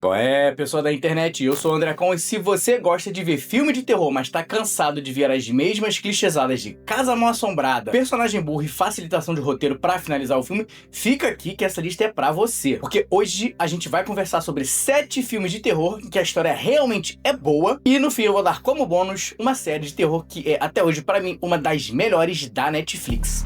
Qual é, pessoal da internet? Eu sou o André Con e se você gosta de ver filme de terror, mas tá cansado de ver as mesmas clichêsadas de Casa Mal-Assombrada, personagem burro e facilitação de roteiro pra finalizar o filme, fica aqui que essa lista é pra você. Porque hoje a gente vai conversar sobre 7 filmes de terror em que a história realmente é boa e no fim eu vou dar como bônus uma série de terror que é, até hoje, pra mim, uma das melhores da Netflix.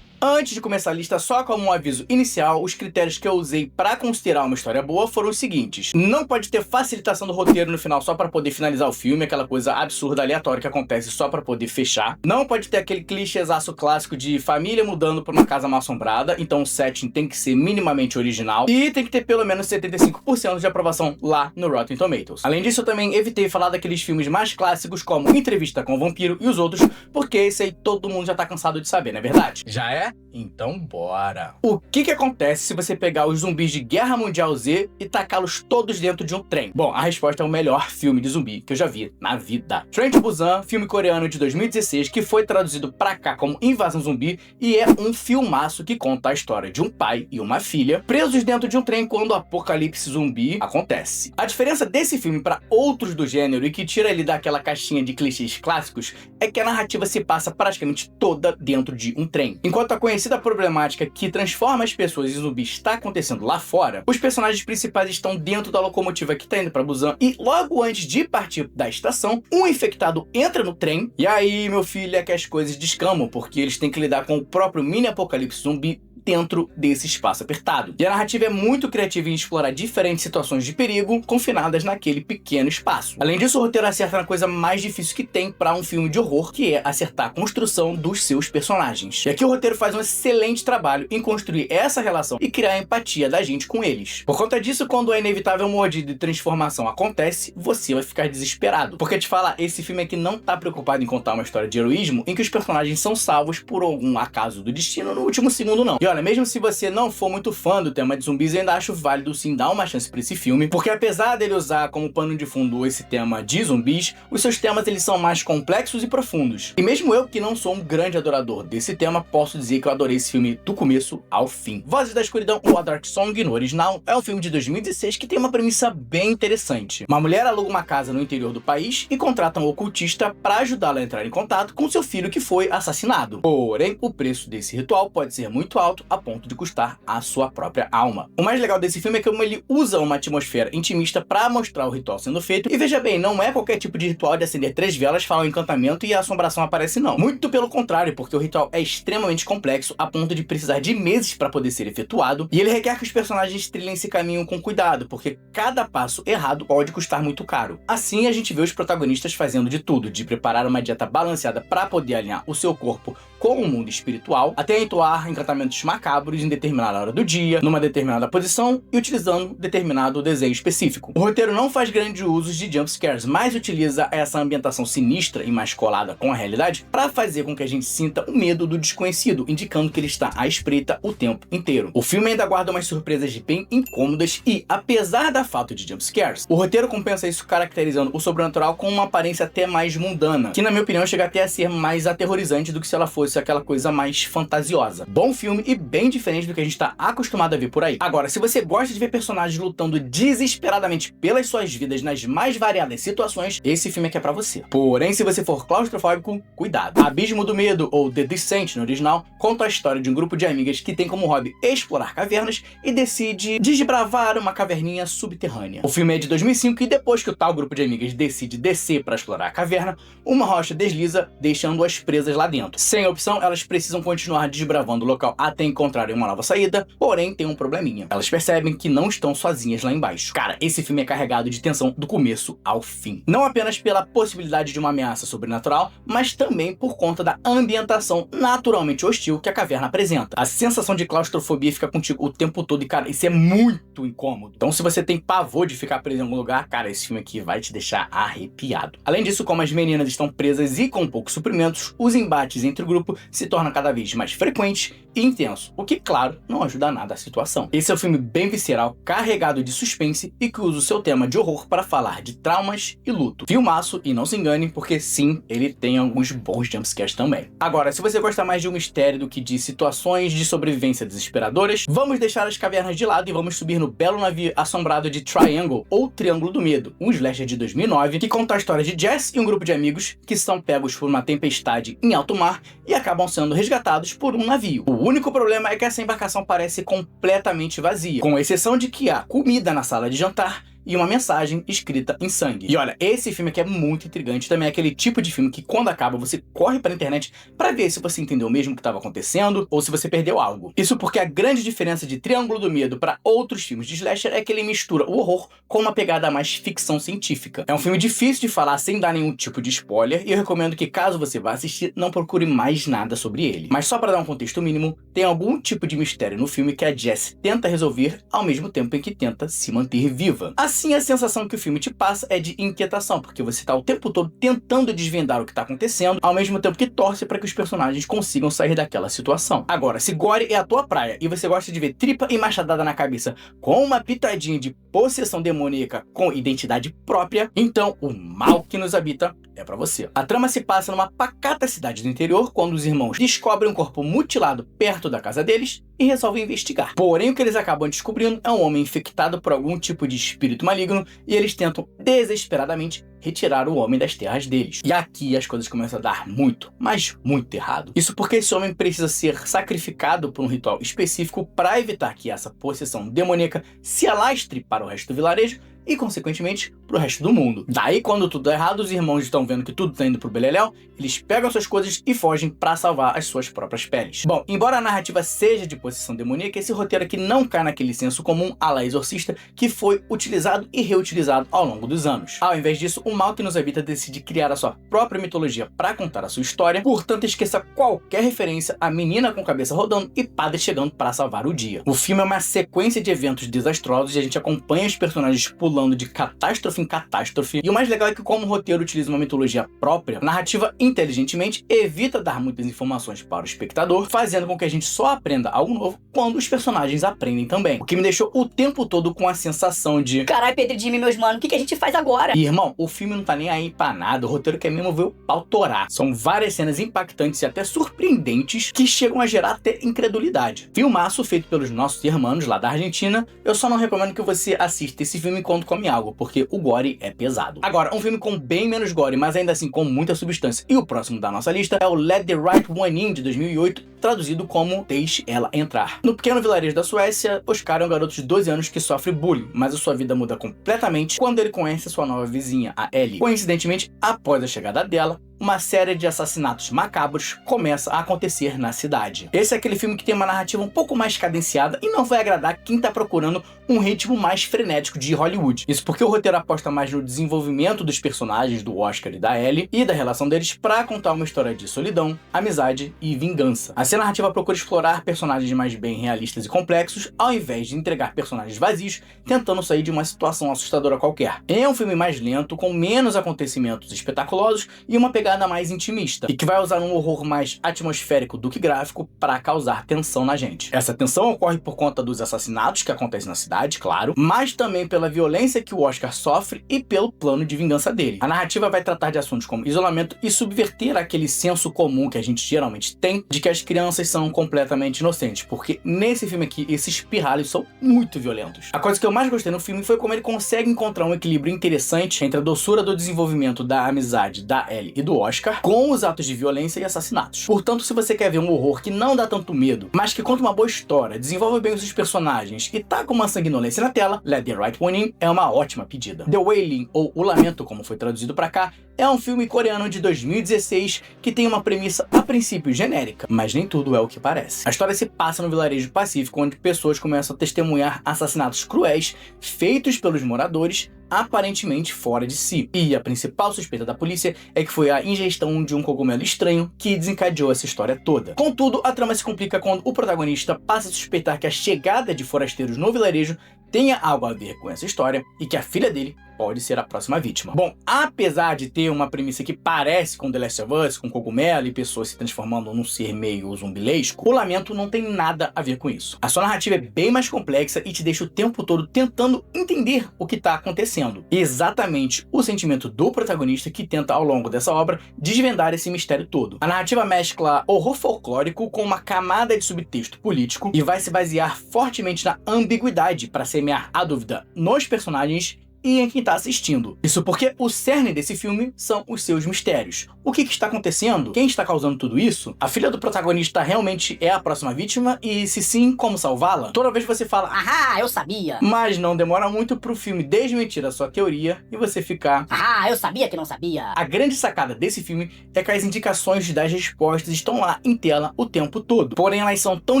Antes de começar a lista, só como um aviso inicial, os critérios que eu usei para considerar uma história boa foram os seguintes. Não pode ter facilitação do roteiro no final só para poder finalizar o filme, aquela coisa absurda, aleatória que acontece só para poder fechar. Não pode ter aquele clichêzaço clássico de família mudando para uma casa mal-assombrada, então o setting tem que ser minimamente original. E tem que ter pelo menos 75% de aprovação lá no Rotten Tomatoes. Além disso, eu também evitei falar daqueles filmes mais clássicos como Entrevista com o Vampiro e os outros, porque esse aí todo mundo já tá cansado de saber, não é verdade? Já é? Então bora! O que acontece se você pegar os zumbis de Guerra Mundial Z e tacá-los todos dentro de um trem? Bom, a resposta é o melhor filme de zumbi que eu já vi na vida. Train to Busan, filme coreano de 2016 que foi traduzido pra cá como Invasão Zumbi e é um filmaço que conta a história de um pai e uma filha presos dentro de um trem quando o apocalipse zumbi acontece. A diferença desse filme para outros do gênero e que tira ele daquela caixinha de clichês clássicos é que a narrativa se passa praticamente toda dentro de um trem. Enquanto a conhecida problemática que transforma as pessoas em zumbis está acontecendo lá fora, os personagens principais estão dentro da locomotiva que está indo para Busan e logo antes de partir da estação, um infectado entra no trem e aí, meu filho, é que as coisas descamam porque eles têm que lidar com o próprio mini apocalipse zumbi dentro desse espaço apertado. E a narrativa é muito criativa em explorar diferentes situações de perigo confinadas naquele pequeno espaço. Além disso, o roteiro acerta na coisa mais difícil que tem para um filme de horror, que é acertar a construção dos seus personagens. E aqui o roteiro faz um excelente trabalho em construir essa relação e criar a empatia da gente com eles. Por conta disso, quando a inevitável mordida e transformação acontece, você vai ficar desesperado. Porque te falar, esse filme aqui não tá preocupado em contar uma história de heroísmo em que os personagens são salvos por algum acaso do destino no último segundo, não. E olha, mesmo se você não for muito fã do tema de zumbis, eu ainda acho válido sim dar uma chance pra esse filme, porque apesar dele usar como pano de fundo esse tema de zumbis, os seus temas eles são mais complexos e profundos. E mesmo eu que não sou um grande adorador desse tema, posso dizer que eu adorei esse filme do começo ao fim. Vozes da Escuridão, ou A Dark Song, no original, é um filme de 2016 que tem uma premissa bem interessante. Uma mulher aluga uma casa no interior do país e contrata um ocultista para ajudá-la a entrar em contato com seu filho que foi assassinado. Porém, o preço desse ritual pode ser muito alto a ponto de custar a sua própria alma. O mais legal desse filme é como ele usa uma atmosfera intimista para mostrar o ritual sendo feito. E veja bem, não é qualquer tipo de ritual de acender 3 velas, falar um encantamento e a assombração aparece, não. Muito pelo contrário, porque o ritual é extremamente complexo a ponto de precisar de meses para poder ser efetuado. E ele requer que os personagens trilhem esse caminho com cuidado, porque cada passo errado pode custar muito caro. Assim, a gente vê os protagonistas fazendo de tudo, de preparar uma dieta balanceada para poder alinhar o seu corpo com o mundo espiritual, até entoar encantamentos macabros em determinada hora do dia, numa determinada posição e utilizando determinado desenho específico. O roteiro não faz grandes usos de jumpscares, mas utiliza essa ambientação sinistra e mais colada com a realidade para fazer com que a gente sinta o medo do desconhecido, indicando que ele está à espreita o tempo inteiro. O filme ainda guarda umas surpresas bem incômodas e, apesar da falta de jumpscares, o roteiro compensa isso caracterizando o sobrenatural com uma aparência até mais mundana, que na minha opinião chega até a ser mais aterrorizante do que se ela fosse aquela coisa mais fantasiosa. Bom filme e bem diferente do que a gente tá acostumado a ver por aí. Agora, se você gosta de ver personagens lutando desesperadamente pelas suas vidas nas mais variadas situações, esse filme aqui é pra você. Porém, se você for claustrofóbico, cuidado. Abismo do Medo, ou The Descent no original, conta a história de um grupo de amigas que tem como hobby explorar cavernas e decide desbravar uma caverninha subterrânea. O filme é de 2005 e depois que o tal grupo de amigas decide descer para explorar a caverna, uma rocha desliza, deixando-as presas lá dentro. Sem opção, elas precisam continuar desbravando o local até encontrarem uma nova saída, porém tem um probleminha. Elas percebem que não estão sozinhas lá embaixo. Cara, esse filme é carregado de tensão do começo ao fim. Não apenas pela possibilidade de uma ameaça sobrenatural, mas também por conta da ambientação naturalmente hostil que a caverna apresenta. A sensação de claustrofobia fica contigo o tempo todo e, cara, isso é muito incômodo. Então, se você tem pavor de ficar preso em algum lugar, cara, esse filme aqui vai te deixar arrepiado. Além disso, como as meninas estão presas e com poucos suprimentos, os embates entre o grupo se tornam cada vez mais frequentes e intensos. tenso, o que, claro, não ajuda nada a situação. Esse é um filme bem visceral, carregado de suspense e que usa o seu tema de horror para falar de traumas e luto. Filmaço, e não se engane, porque sim, ele tem alguns bons jumpscares também. Agora, se você gosta mais de um mistério do que de situações de sobrevivência desesperadoras, vamos deixar as cavernas de lado e vamos subir no belo navio assombrado de Triangle, ou Triângulo do Medo, um slasher de 2009 que conta a história de Jess e um grupo de amigos que são pegos por uma tempestade em alto mar e acabam sendo resgatados por um navio. O único problema é que essa embarcação parece completamente vazia, com exceção de que há comida na sala de jantar e uma mensagem escrita em sangue. E olha, esse filme aqui é muito intrigante, também é aquele tipo de filme que quando acaba você corre pra internet pra ver se você entendeu mesmo o que estava acontecendo ou se você perdeu algo. Isso porque a grande diferença de Triângulo do Medo para outros filmes de slasher é que ele mistura o horror com uma pegada mais ficção científica. É um filme difícil de falar sem dar nenhum tipo de spoiler e eu recomendo que caso você vá assistir, não procure mais nada sobre ele. Mas só pra dar um contexto mínimo, tem algum tipo de mistério no filme que a Jess tenta resolver ao mesmo tempo em que tenta se manter viva. Assim, a sensação que o filme te passa é de inquietação, porque você está o tempo todo tentando desvendar o que está acontecendo, ao mesmo tempo que torce para que os personagens consigam sair daquela situação. Agora, se gore é a tua praia e você gosta de ver tripa e machadada na cabeça com uma pitadinha de possessão demoníaca com identidade própria, então o mal que nos habita é pra você. A trama se passa numa pacata cidade do interior, quando os irmãos descobrem um corpo mutilado perto da casa deles e resolvem investigar. Porém, o que eles acabam descobrindo é um homem infectado por algum tipo de espírito maligno e eles tentam desesperadamente retirar o homem das terras deles. E aqui as coisas começam a dar muito, mas muito errado. Isso porque esse homem precisa ser sacrificado por um ritual específico para evitar que essa possessão demoníaca se alastre para o resto do vilarejo e, consequentemente, pro resto do mundo. Daí, quando tudo dá errado, os irmãos estão vendo que tudo tá indo pro beleléu, eles pegam suas coisas e fogem pra salvar as suas próprias peles. Bom, embora a narrativa seja de possessão demoníaca, esse roteiro aqui não cai naquele senso comum à la Exorcista que foi utilizado e reutilizado ao longo dos anos. Ao invés disso, o mal que nos habita decide criar a sua própria mitologia pra contar a sua história, portanto esqueça qualquer referência a menina com cabeça rodando e padre chegando pra salvar o dia. O filme é uma sequência de eventos desastrosos e a gente acompanha os personagens pulando de catástrofe em catástrofe. E o mais legal é que, como o roteiro utiliza uma mitologia própria, a narrativa inteligentemente evita dar muitas informações para o espectador, fazendo com que a gente só aprenda algo novo quando os personagens aprendem também. O que me deixou o tempo todo com a sensação de caralho, Pedro e Jimmy, meus mano, o que a gente faz agora? E, irmão, o filme não tá nem aí pra nada, o roteiro quer mesmo ver o pau torar. São várias cenas impactantes e até surpreendentes que chegam a gerar até incredulidade. Filmaço feito pelos nossos irmãos lá da Argentina, eu só não recomendo que você assista esse filme enquanto come algo, porque o gore é pesado. Agora, um filme com bem menos gore, mas ainda assim com muita substância, e o próximo da nossa lista é o Let the Right One In, de 2008, traduzido como Deixe Ela Entrar. No pequeno vilarejo da Suécia, Oscar é um garoto de 12 anos que sofre bullying, mas a sua vida muda completamente quando ele conhece sua nova vizinha, a Ellie. Coincidentemente, após a chegada dela, uma série de assassinatos macabros começa a acontecer na cidade. Esse é aquele filme que tem uma narrativa um pouco mais cadenciada e não vai agradar quem tá procurando um ritmo mais frenético de Hollywood. Isso porque o roteiro aposta mais no desenvolvimento dos personagens do Oscar e da Ellie e da relação deles pra contar uma história de solidão, amizade e vingança. Assim, a narrativa procura explorar personagens mais bem realistas e complexos, ao invés de entregar personagens vazios, tentando sair de uma situação assustadora qualquer. É um filme mais lento, com menos acontecimentos espetaculosos e uma pegada mais intimista, e que vai usar um horror mais atmosférico do que gráfico para causar tensão na gente. Essa tensão ocorre por conta dos assassinatos que acontecem na cidade, claro, mas também pela violência que o Oscar sofre e pelo plano de vingança dele. A narrativa vai tratar de assuntos como isolamento e subverter aquele senso comum que a gente geralmente tem de que as crianças são completamente inocentes, porque nesse filme aqui esses pirralhos são muito violentos. A coisa que eu mais gostei no filme foi como ele consegue encontrar um equilíbrio interessante entre a doçura do desenvolvimento da amizade da Ellie e do Oscar com os atos de violência e assassinatos. Portanto, se você quer ver um horror que não dá tanto medo, mas que conta uma boa história, desenvolve bem os seus personagens e tá com uma sanguinolência na tela, Let the Right One In é uma ótima pedida. The Wailing, ou O Lamento, como foi traduzido pra cá, é um filme coreano de 2016 que tem uma premissa a princípio genérica, mas nem tudo é o que parece. A história se passa no vilarejo pacífico, onde pessoas começam a testemunhar assassinatos cruéis feitos pelos moradores, aparentemente fora de si. E a principal suspeita da polícia é que foi a ingestão de um cogumelo estranho que desencadeou essa história toda. Contudo, a trama se complica quando o protagonista passa a suspeitar que a chegada de forasteiros no vilarejo tenha algo a ver com essa história e que a filha dele pode ser a próxima vítima. Bom, apesar de ter uma premissa que parece com The Last of Us, com cogumelo e pessoas se transformando num ser meio zumbilesco, o Lamento não tem nada a ver com isso. A sua narrativa é bem mais complexa e te deixa o tempo todo tentando entender o que está acontecendo. E exatamente o sentimento do protagonista que tenta, ao longo dessa obra, desvendar esse mistério todo. A narrativa mescla horror folclórico com uma camada de subtexto político e vai se basear fortemente na ambiguidade para semear a dúvida nos personagens e em quem está assistindo. Isso porque o cerne desse filme são os seus mistérios. O que está acontecendo? Quem está causando tudo isso? A filha do protagonista realmente é a próxima vítima? E se sim, como salvá-la? Toda vez você fala, Ah, eu sabia. mas não demora muito pro filme desmentir a sua teoria e você ficar, Ah, eu sabia que não sabia. A grande sacada desse filme é que as indicações das respostas estão lá em tela o tempo todo. Porém, elas são tão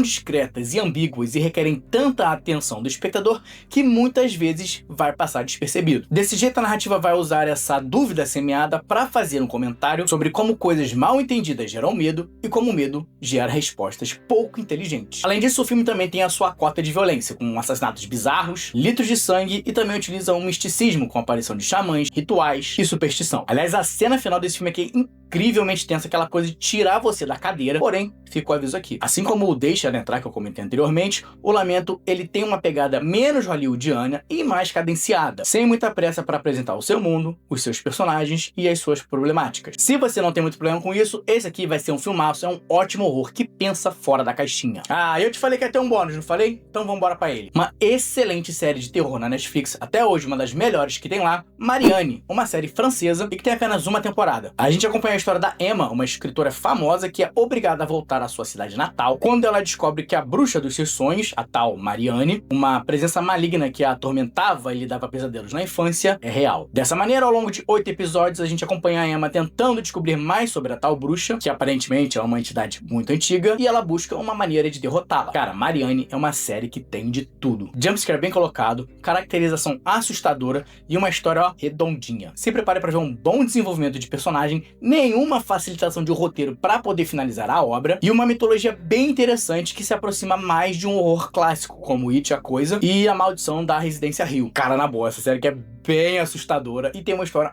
discretas e ambíguas e requerem tanta atenção do espectador que muitas vezes vai passar despercebido. Desse jeito, a narrativa vai usar essa dúvida semeada para fazer um comentário sobre como coisas mal entendidas geram medo e como o medo gera respostas pouco inteligentes. Além disso, o filme também tem a sua cota de violência, com assassinatos bizarros, litros de sangue e também utiliza um misticismo com a aparição de xamãs, rituais e superstição. Aliás, a cena final desse filme aqui é incrivelmente tensa, aquela coisa de tirar você da cadeira, porém, fica o aviso aqui. Assim como o Deixa Ela Entrar, que eu comentei anteriormente, o Lamento, ele tem uma pegada menos hollywoodiana e mais cadenciada, sem muita pressa para apresentar o seu mundo, os seus personagens e as suas problemáticas. Se você não tem muito problema com isso, esse aqui vai ser um filmaço, é um ótimo horror que pensa fora da caixinha. Ah, eu te falei que ia ter um bônus, não falei? Então vambora pra ele. Uma excelente série de terror na Netflix, até hoje uma das melhores que tem lá, Marianne, uma série francesa e que tem apenas uma temporada. A gente acompanha a história da Emma, uma escritora famosa que é obrigada a voltar à sua cidade natal, quando ela descobre que a bruxa dos seus sonhos, a tal Marianne, uma presença maligna que a atormentava e lhe dava pesadelos na infância, é real. Dessa maneira, ao longo de 8 episódios, a gente acompanha a Emma tentando descobrir mais sobre a tal bruxa, que aparentemente é uma entidade muito antiga, e ela busca uma maneira de derrotá-la. Cara, Marianne é uma série que tem de tudo. Jumpscare bem colocado, caracterização assustadora e uma história, ó, redondinha. Se prepare para ver um bom desenvolvimento de personagem, nenhuma facilitação de roteiro para poder finalizar a obra, e uma mitologia bem interessante que se aproxima mais de um horror clássico, como It, a Coisa, e A Maldição da Residência Hill. Cara, na boa, essa série que é bem assustadora e tem uma história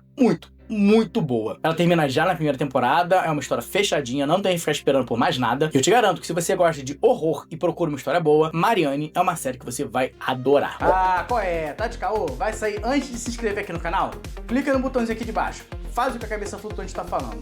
muito boa. Ela termina já na primeira temporada, é uma história fechadinha, não tem que ficar esperando por mais nada. Eu te garanto que se você gosta de horror e procura uma história boa, Marianne é uma série que você vai adorar. Ah, qual é? Tá de caô? Vai sair antes de se inscrever aqui no canal? Clica no botãozinho aqui de baixo. Faz o que a cabeça flutuante tá falando.